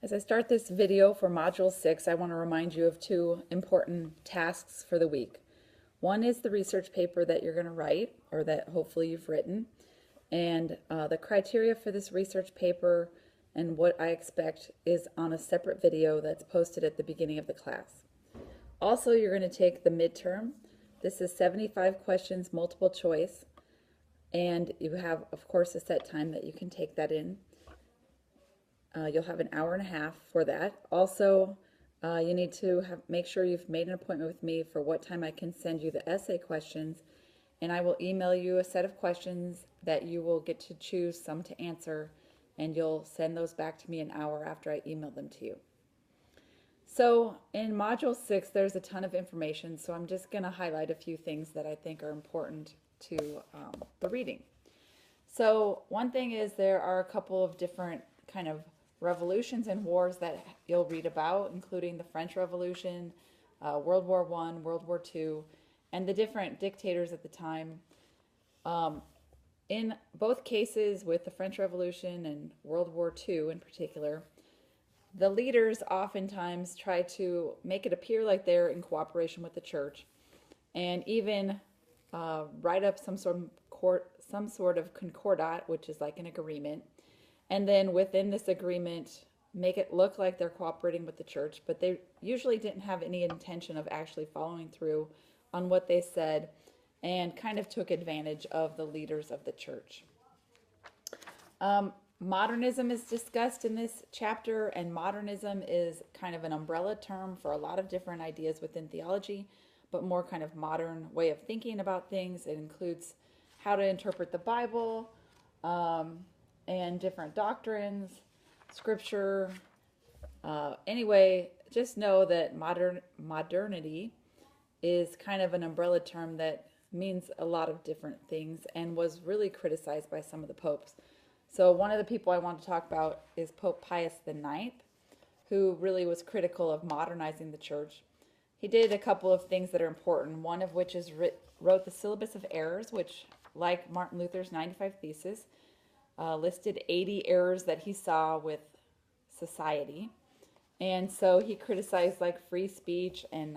As I start this video for Module 6, I want to remind you of two important tasks for the week. One is the research paper that you're going to write, or that hopefully you've written, and the criteria for this research paper and what I expect is on a separate video that's posted at the beginning of the class. Also, you're going to take the midterm. This is 75 questions, multiple choice, and you have, of course, a set time that you can take that in. You'll have an hour and a half for that. Also, you need to make sure you've made an appointment with me for what time I can send you the essay questions, and I will email you a set of questions that you will get to choose some to answer, and you'll send those back to me an hour after I email them to you. So in Module 6, there's a ton of information, so I'm just going to highlight a few things that I think are important to the reading. So one thing is there are a couple of different kind of revolutions and wars that you'll read about, including the French Revolution, World War I, World War II, and the different dictators at the time. In both cases, with the French Revolution and World War II in particular, the leaders oftentimes try to make it appear like they're in cooperation with the church, and even write up some sort of concordat, which is like an agreement, and then within this agreement make it look like they're cooperating with the church, but they usually didn't have any intention of actually following through on what they said, and kind of took advantage of the leaders of the church. Modernism is discussed in this chapter, and modernism is kind of an umbrella term for a lot of different ideas within theology, but more kind of modern way of thinking about things. It includes how to interpret the Bible, and different doctrines, scripture. Anyway, just know that modernity is kind of an umbrella term that means a lot of different things and was really criticized by some of the popes. So one of the people I want to talk about is Pope Pius IX, who really was critical of modernizing the church. He did a couple of things that are important, one of which is wrote the Syllabus of Errors, which, like Martin Luther's 95 Theses, listed 80 errors that he saw with society. And so he criticized like free speech and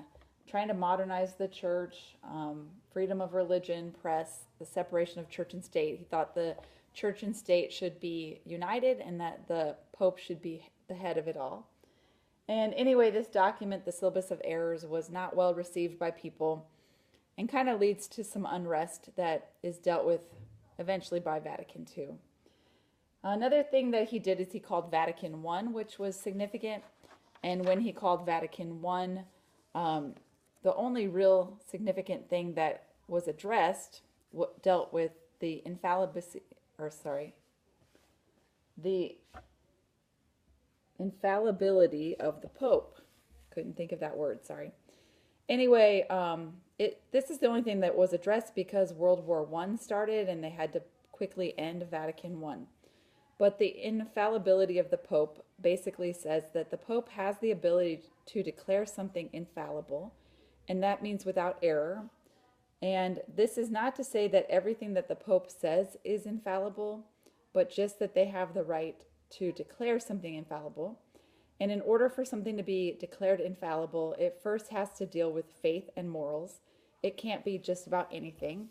trying to modernize the church, freedom of religion, press, the separation of church and state. He thought the church and state should be united and that the Pope should be the head of it all. And anyway, this document, the Syllabus of Errors, was not well received by people and kind of leads to some unrest that is dealt with eventually by Vatican II. Another thing that he did is he called Vatican I, which was significant. And when he called Vatican I, the only real significant thing that was addressed dealt with the infallibility of the Pope. Couldn't think of that word, sorry. Anyway, this is the only thing that was addressed because World War I started and they had to quickly end Vatican I. But the infallibility of the Pope basically says that the Pope has the ability to declare something infallible, and that means without error. And this is not to say that everything that the Pope says is infallible, but just that they have the right to declare something infallible. And in order for something to be declared infallible, it first has to deal with faith and morals. It can't be just about anything.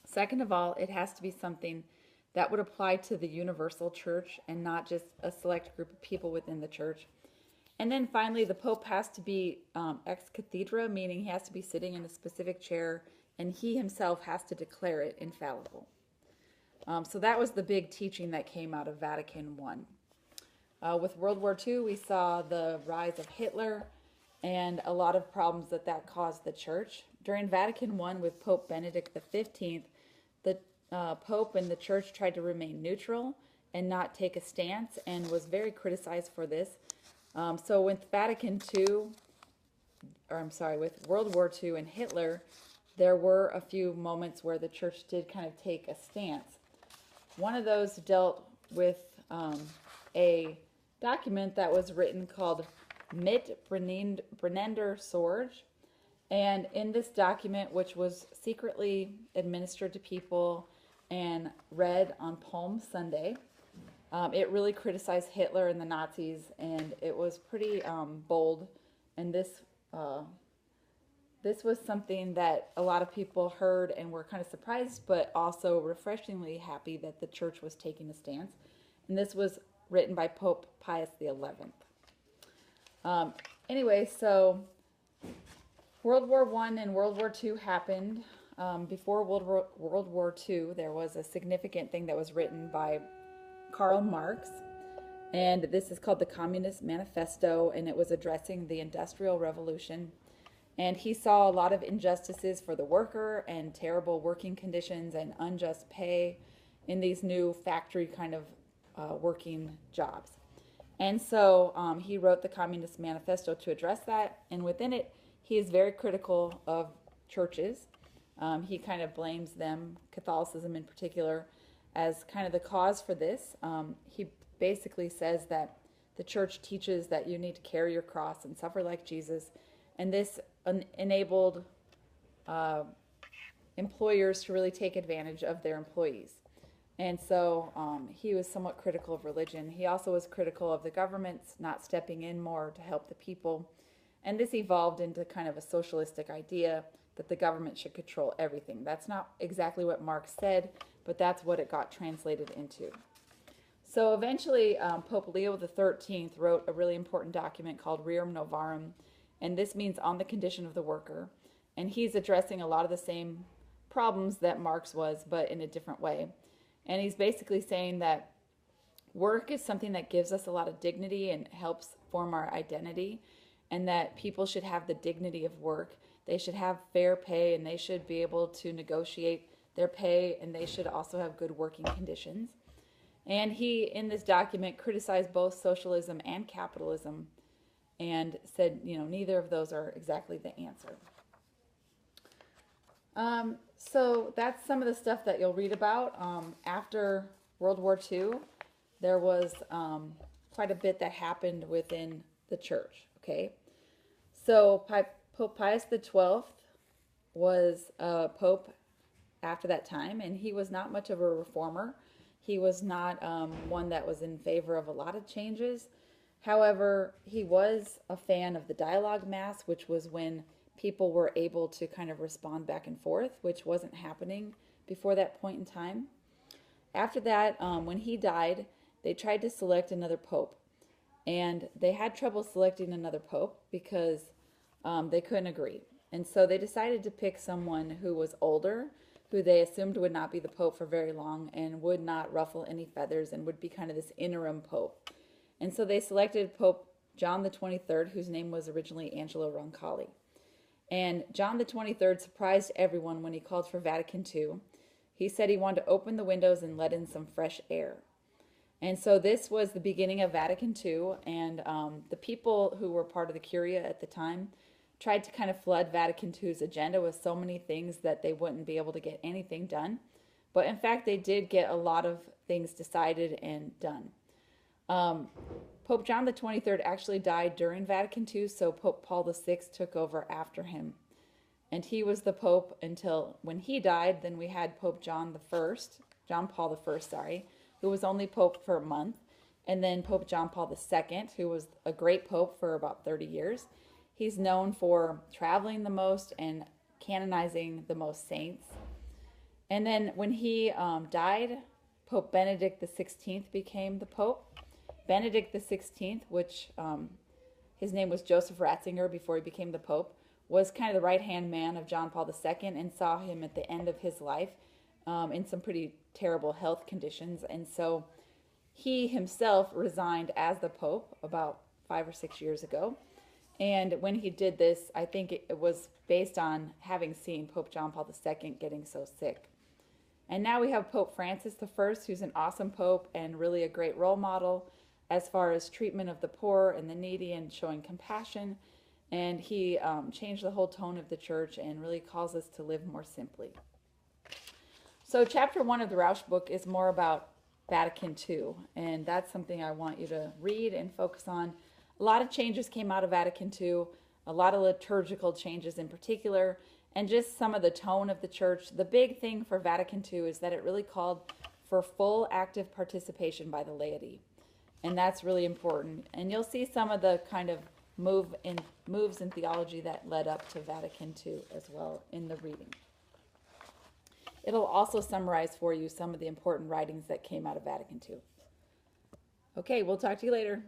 Second of all, it has to be something that would apply to the universal church and not just a select group of people within the church. And then finally, the Pope has to be ex cathedra, meaning he has to be sitting in a specific chair, and he himself has to declare it infallible. So that was the big teaching that came out of Vatican I. With World War II, we saw the rise of Hitler and a lot of problems that caused the church. During Vatican I, with Pope Benedict XV, the Pope and the church tried to remain neutral and not take a stance, and was very criticized for this. So with with World War II and Hitler, there were a few moments where the church did kind of take a stance. One of those dealt with a document that was written called Mit Brennender Sword. And in this document, which was secretly administered to people and read on Palm Sunday, It really criticized Hitler and the Nazis, and it was pretty bold. And uh, this was something that a lot of people heard and were kind of surprised, but also refreshingly happy that the church was taking a stance. And this was written by Pope Pius XI. Anyway, so World War I and World War II happened. Before World War II, there was a significant thing that was written by Karl Marx, and this is called the Communist Manifesto, and it was addressing the Industrial Revolution. And he saw a lot of injustices for the worker and terrible working conditions and unjust pay in these new factory kind of working jobs. And so he wrote the Communist Manifesto to address that, and within it, he is very critical of churches. He kind of blames them, Catholicism in particular, as kind of the cause for this. He basically says that the church teaches that you need to carry your cross and suffer like Jesus, and this enabled employers to really take advantage of their employees. And so he was somewhat critical of religion. He also was critical of the governments not stepping in more to help the people. And this evolved into kind of a socialistic idea that the government should control everything. That's not exactly what Marx said, but that's what it got translated into. So eventually, Pope Leo XIII wrote a really important document called Rerum Novarum, and this means on the condition of the worker. And he's addressing a lot of the same problems that Marx was, but in a different way. And he's basically saying that work is something that gives us a lot of dignity and helps form our identity, and that people should have the dignity of work. They should have fair pay, and they should be able to negotiate their pay, and they should also have good working conditions. And he, in this document, criticized both socialism and capitalism and said, neither of those are exactly the answer. So that's some of the stuff that you'll read about. After World War II, there was quite a bit that happened within the church, okay? So Pope Pius XII was a pope after that time, and he was not much of a reformer. He was not one that was in favor of a lot of changes. However, he was a fan of the dialogue mass, which was when people were able to kind of respond back and forth, which wasn't happening before that point in time. After that, when he died, they tried to select another pope. And they had trouble selecting another pope because they couldn't agree. And so they decided to pick someone who was older, who they assumed would not be the pope for very long and would not ruffle any feathers and would be kind of this interim pope. And so they selected Pope John the 23rd, whose name was originally Angelo Roncalli. And John the 23rd surprised everyone when he called for Vatican II. He said he wanted to open the windows and let in some fresh air. And so this was the beginning of Vatican II, and the people who were part of the Curia at the time tried to kind of flood Vatican II's agenda with so many things that they wouldn't be able to get anything done. But in fact, they did get a lot of things decided and done. Pope John the 23rd actually died during Vatican II, so Pope Paul VI took over after him. And he was the pope until when he died. Then we had Pope John Paul I, who was only pope for a month. And then Pope John Paul II, who was a great pope for about 30 years. He's known for traveling the most and canonizing the most saints. And then when he died, Pope Benedict XVI became the pope. Benedict XVI, which his name was Joseph Ratzinger before he became the pope, was kind of the right-hand man of John Paul II and saw him at the end of his life in some pretty terrible health conditions. And so he himself resigned as the pope about 5 or 6 years ago. And when he did this, I think it was based on having seen Pope John Paul II getting so sick. And now we have Pope Francis I, who's an awesome pope and really a great role model as far as treatment of the poor and the needy and showing compassion. And he changed the whole tone of the church and really calls us to live more simply. So chapter 1 of the Rausch book is more about Vatican II, and that's something I want you to read and focus on. A lot of changes came out of Vatican II, a lot of liturgical changes in particular, and just some of the tone of the church. The big thing for Vatican II is that it really called for full active participation by the laity. And that's really important. And you'll see some of the kind of moves in theology that led up to Vatican II as well in the reading. It'll also summarize for you some of the important writings that came out of Vatican II. Okay, we'll talk to you later.